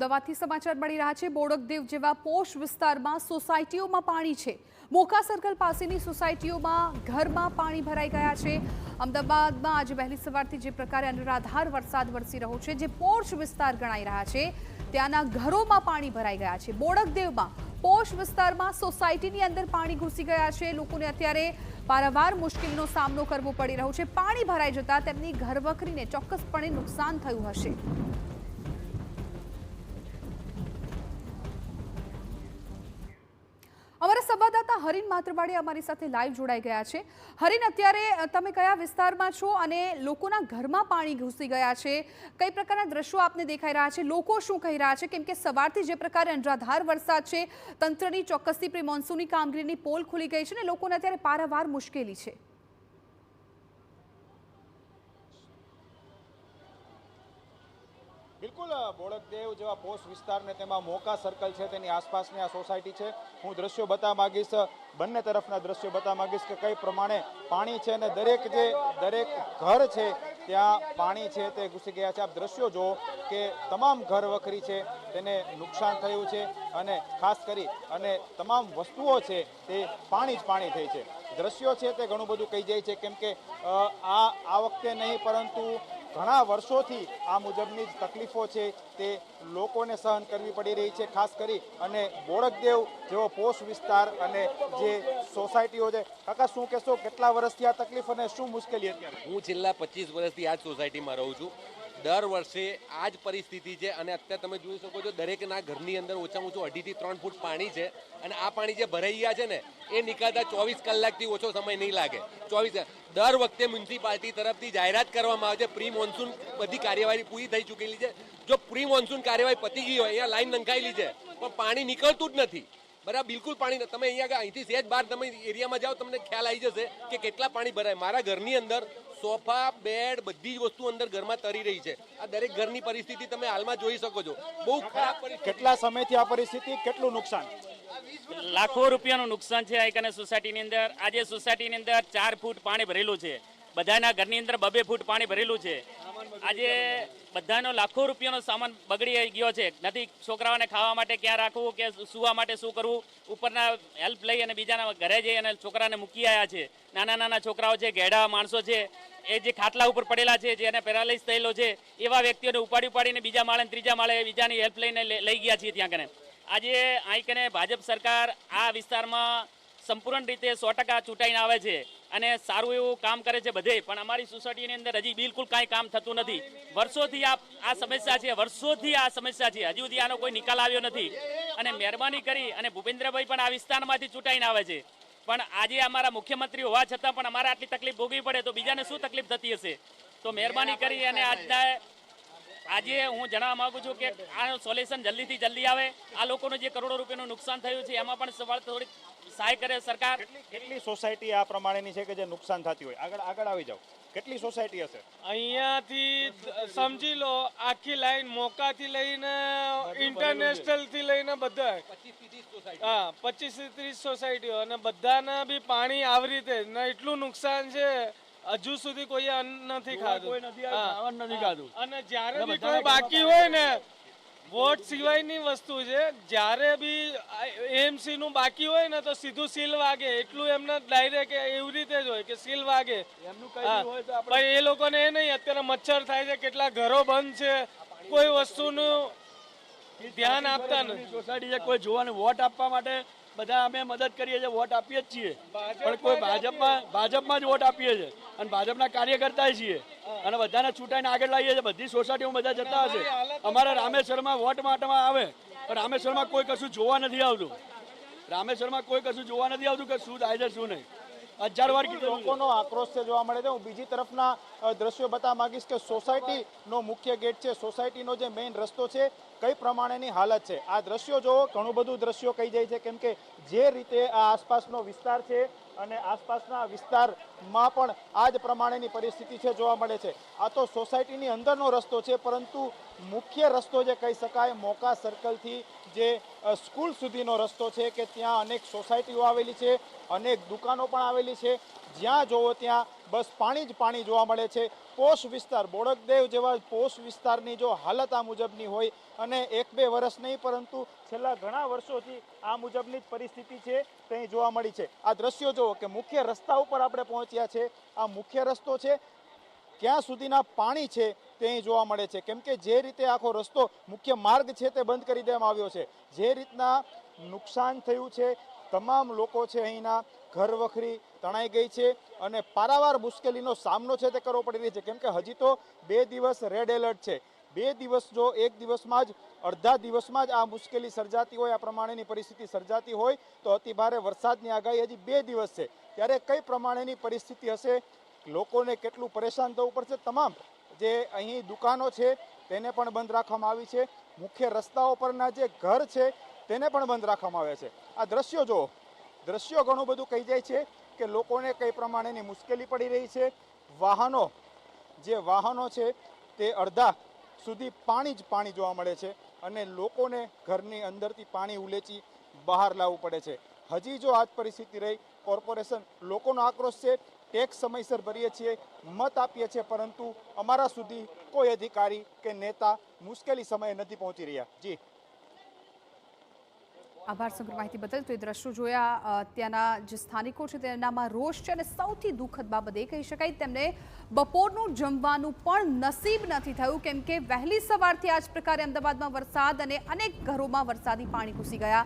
અમદાવાદથી સમાચાર મળી રહ્યા છે। બોડકદેવ જેવા પોશ વિસ્તારમાં સોસાયટીઓમાં પાણી છે। મોકા સર્કલ પાસેની સોસાયટીઓમાં ઘરમાં પાણી ભરાઈ ગયા છે। અમદાવાદમાં આજે વહેલી સવારથી જે પ્રકારે અનરાધાર વરસાદ વરસી રહ્યો છે, જે પોશ વિસ્તાર ગણાઈ રહ્યા છે, ત્યાંના ઘરોમાં પાણી ભરાઈ ગયા છે। બોડકદેવમાં પોશ વિસ્તારમાં સોસાયટીની અંદર પાણી ઘૂસી ગયા છે। લોકોને અત્યારે પારાવાર મુશ્કેલીનો સામનો કરવો પડી રહ્યો છે। પાણી ભરાઈ જતા તેમની ઘરવખરીને ચોક્કસપણે નુકસાન થયું હશે। અમારા સંવાદદાતા હરીન માત્રવાડી અમારી સાથે લાઈવ જોડાઈ ગયા છે। હરીન, અત્યારે તમે કયા વિસ્તારમાં છો અને લોકોના ઘરમાં પાણી ઘૂસી ગયા છે? કઈ પ્રકારના દ્રશ્યો આપને દેખાઈ રહ્યા છે? લોકો શું કહી રહ્યા છે? કેમ કે સવારથી જે પ્રકારે અનરાધાર વરસાદ છે, તંત્રની ચોક્કસથી પ્રી મોન્સૂનની કામગીરીની પોલ ખુલી ગઈ છે અને લોકોને અત્યારે પારાવાર મુશ્કેલી છે। બિલકુલ, બોડકદેવ જેવા પોશ વિસ્તાર ને તેમાં મોકા સર્કલ છે, તેની આસપાસની આ સોસાયટી છે। હું દ્રશ્યો બતાવવા માંગીશ, બંને તરફના દ્રશ્યો બતાવવા માંગીશ કે કઈ પ્રમાણે પાણી છે અને દરેક ઘર છે ત્યાં પાણી છે તે ઘૂસી ગયા છે। આપ દ્રશ્યો જુઓ કે તમામ ઘર વખરી છે તેને નુકસાન થયું છે અને ખાસ કરી અને તમામ વસ્તુઓ છે તે પાણી જ પાણી થઈ છે। દ્રશ્યો છે તે ઘણું બધું કહી જાય છે, કેમ કે આ વખતે નહીં પરંતુ ઘણા વર્ષોથી આ મુજબની જ તકલીફો છે તે લોકોને સહન કરવી પડી રહી છે। ખાસ કરી અને બોડકદેવ જેવો પોશ વિસ્તાર અને જે સોસાયટીઓ છે, કાકા શું કહેશો, કેટલા વર્ષથી આ તકલીફ અને શું મુશ્કેલી અત્યારે? હું છેલ્લા 25 વર્ષથી આ જ સોસાયટીમાં રહું છું। દર વર્ષે આ જ પરિસ્થિતિ છે અને અત્યારે તમે જોઈ શકો છો દરેકના ઘરની અંદર ઓછામાં ઓછું 2.5 થી 3 ફૂટ પાણી છે અને આ પાણી જે ભરાઈ ગયા છે ને એ નીકળતા 24 કલાકથી ઓછો સમય નહીં લાગે। 24 દર વખતે મ્યુનિસિપાલિટી તરફથી જાહેરાત કરવામાં આવે છે, પ્રી મોન્સૂન બધી કાર્યવાહી પૂરી થઈ ચૂકેલી છે। જો પ્રી મોન્સૂન કાર્યવાહી પતી ગઈ હોય, અહીંયા લાઈન નંખાયેલી છે પણ પાણી નીકળતું જ નથી, બરાબર, બિલકુલ પાણી। તમે અહીંથી સહેજ બહાર તમે એરિયામાં જાઓ, તમને ખ્યાલ આવી જશે કે કેટલા પાણી ભરાય। મારા ઘરની અંદર સોફા, બેડ, બધી જ વસ્તુ અંદર ઘરમાં તરી રહી છે। આ દરેક ઘરની પરિસ્થિતિ તમે હાલમાં જોઈ શકો છો, બહુ ખરાબ પરિસ્થિતિ। કેટલા સમયથી આ પરિસ્થિતિ, કેટલું નુકસાન? લાખો રૂપિયાનું નુકસાન છે આ સોસાયટીની અંદર। આજે સોસાયટીની અંદર 4 ફૂટ પાણી ભરેલું છે, બધાના ઘરની અંદર 2-2 ફૂટ પાણી ભરેલું છે। આજે બધાનો લાખો રૂપિયાનો સામાન બગડી ગયો છે। નથી છોકરાઓને ખાવા માટે ક્યાં રાખવું કે સુવા માટે શું કરવું, ઉપરના હેલ્પ લઈ અને બીજાના ઘરે જઈ અને છોકરાને મૂકી આવ્યા છે। નાના નાના છોકરાઓ છે, ઘેડા માણસો છે, એ જે ખાટલા ઉપર પડેલા છે, જેને પેરાલાઇઝ થયેલો છે, એવા વ્યક્તિઓને ઉપાડીને બીજા માળે ત્રીજા માળે બીજાની હેલ્પ લઈને લઈ ગયા છીએ ત્યાં કને। આજે અહીં કને ભાજપ સરકાર આ વિસ્તારમાં સંપૂર્ણ રીતે 100% ચૂંટાઈને આવે છે અને સારું એવું કામ કરે છે બધે, પણ અમારી સોસાયટીની અંદર હજી બિલકુલ કાંઈ કામ થતું નથી। વર્ષોથી આ સમસ્યા છે, વર્ષોથી આ સમસ્યા છે, હજુ સુધી આનો કોઈ નિકાલ આવ્યો નથી। અને મહેરબાની કરી અને ભૂપેન્દ્રભાઈ પણ આ વિસ્તારમાંથી ચૂંટાઈને આવે છે, પણ આજે અમારા મુખ્યમંત્રી હોવા છતાં પણ અમારે આટલી તકલીફ ભોગવી પડે તો બીજાને શું તકલીફ થતી હશે? તો મહેરબાની કરી અને આજે હું જણાવવા માંગુ છું કે આ સોલ્યુશન જલ્દીથી જલ્દી આવે। આ લોકોનું જે કરોડો રૂપિયાનું નુકસાન થયું છે એમાં પણ સવાલ થોડીક સહાય કરે સરકાર। કેટલી સોસાયટી આ પ્રમાણેની છે કે જે નુકસાન થતી હોય? આગળ આવી જાઓ, કેટલી સોસાયટી હશે? અહીંયાથી સમજી લો આખી લાઈન મોકાથી લઈને ઇન્ટરનેશનલ થી લઈને બધા 25 થી 30 સોસાયટીઓ અને બધાના બી પાણી આવી રીતે એટલું નુકસાન છે, હજુ સુધી કોઈ અન્ન નથી ખાધું। અને જ્યારે બી કોઈ બાકી હોય ને, વોટ સિવાયની વસ્તુ છે, જ્યારે બી એએમસી નું બાકી હોય ને તો સીધું સીલ વાગે, એટલું એમને ડાયરેક્ટ એવી રીતે જ હોય કે સીલ વાગે। એ લોકોને એ નહીં, અત્યારે મચ્છર થાય છે, કેટલા ઘરો બંધ છે, કોઈ વસ્તુનું ધ્યાન આપતા નથી। સોસાયટી છે, કોઈ જોવાનું વોટ આપવા માટે બધા અમે મદદ કરીએ છીએ, વોટ આપીએ જ છીએ, પણ કોઈ ભાજપમાં જ વોટ આપીએ છીએ અને ભાજપના કાર્યકર્તા છીએ અને બધાને છૂટાઈને આગળ લાવીએ છીએ। બધી સોસાયટીમાં બધા જતા હશે। અમારા રામેશ્વરમાં વોટ માટેમાં આવે પણ રામેશ્વરમાં કોઈ કશું જોવા નથી આવતું। રામેશ્વરમાં કોઈ કશું જોવા નથી આવતું કે શું થાય છે શું નહીં। 1000 વાર લોકોનો આક્રોશ છે જોવા મળે છે। હું બીજી તરફના દ્રશ્યો બતાવવા માંગીશ કે સોસાયટીનો મુખ્ય ગેટ છે, સોસાયટીનો જે મેઇન રસ્તો છે, કઈ પ્રમાણેની હાલત છે। આ દ્રશ્યો જો ઘણું બધું દ્રશ્યો કહી જાય છે, કેમ કે જે રીતે આ આસપાસનો વિસ્તાર છે અને આસપાસના વિસ્તારમાં પણ આ જ પ્રમાણેની પરિસ્થિતિ છે જોવા મળે છે। આ તો સોસાયટીની અંદરનો રસ્તો છે, પરંતુ મુખ્ય રસ્તો જે કહી શકાય મોકા સર્કલથી જે સ્કૂલ સુધીનો રસ્તો છે કે ત્યાં અનેક સોસાયટીઓ આવેલી છે, અનેક દુકાનો પણ આવેલી છે, જ્યાં જોવો ત્યાં બસ પાણી જ પાણી જોવા મળે છે। પોશ વિસ્તાર, બોડકદેવ જેવા પોશ વિસ્તારની જો હાલત આ મુજબની હોય અને 1-2 વર્ષ નહીં પરંતુ છેલ્લા ઘણા વર્ષોથી આ મુજબની જ પરિસ્થિતિ છે તે અહીં જોવા મળી છે. આ દ્રશ્યો જુઓ કે મુખ્ય રસ્તા ઉપર આપણે પહોંચ્યા છે. આ મુખ્ય રસ્તો છે, ક્યાં સુધીના પાણી છે તે અહીં જોવા મળે છે. કેમ કે જે રીતે આખો રસ્તો મુખ્ય માર્ગ છે તે બંધ કરી દેવામાં આવ્યો છે. જે રીતના નુકસાન થયું છે, તમામ લોકો છે અહીંના ઘર વખરી તણાઈ ગઈ છે અને પારાવાર મુશ્કેલીનો સામનો છે તે કરવો પડી રહ્યો છે. કેમ કે હજી તો 2 દિવસ રેડ એલર્ટ છે. 2 દિવસ જો એક દિવસમાં જ અડધા દિવસમાં જ આ મુશ્કેલી સર્જાતી હોય, આ પ્રમાણેની પરિસ્થિતિ સર્જાતી હોય તો અતિ ભારે વરસાદની આગાહી હજી 2 દિવસ છે. ત્યારે કઈ પ્રમાણેની પરિસ્થિતિ હશે, લોકોને કેટલું પરેશાન થવું પડશે. તમામ જે અહીં દુકાનો છે તેને પણ બંધ રાખવામાં આવી છે. મુખ્ય રસ્તાઓ પરના જે ઘર છે તેને પણ બંધ રાખવામાં આવ્યા છે. આ દ્રશ્યો જુઓ, દ્રશ્યો ઘણું બધું કહી જાય છે કે લોકોને કઈ પ્રમાણેની મુશ્કેલી પડી રહી છે. વાહનો છે તે અડધા સુધી પાણી જ પાણી જોવા મળે છે અને લોકોને ઘરની અંદરથી પાણી ઉલેચી બહાર લાવવું પડે છે. હજી જો આ જ પરિસ્થિતિ રહી, કોર્પોરેશન, લોકોનો આક્રોશ છે, ટેક્સ સમયસર ભરીએ છીએ, મત આપીએ છીએ, પરંતુ અમારા સુધી કોઈ અધિકારી કે નેતા મુશ્કેલી સમયે નથી પહોંચી રહ્યા. જી, આભાર સમગ્ર માહિતી બદલ. તો એ દ્રશ્યો જોયા, ત્યાંના જે સ્થાનિકો છે તેનામાં રોષ છે અને સૌથી દુઃખદ બાબત એ કહી શકાય તેમને બપોરનું જમવાનું પણ નસીબ નથી થયું. કેમ કે વહેલી સવારથી આ જ પ્રકારે અમદાવાદમાં વરસાદ અને અનેક ઘરોમાં વરસાદી પાણી ઘૂસી ગયા.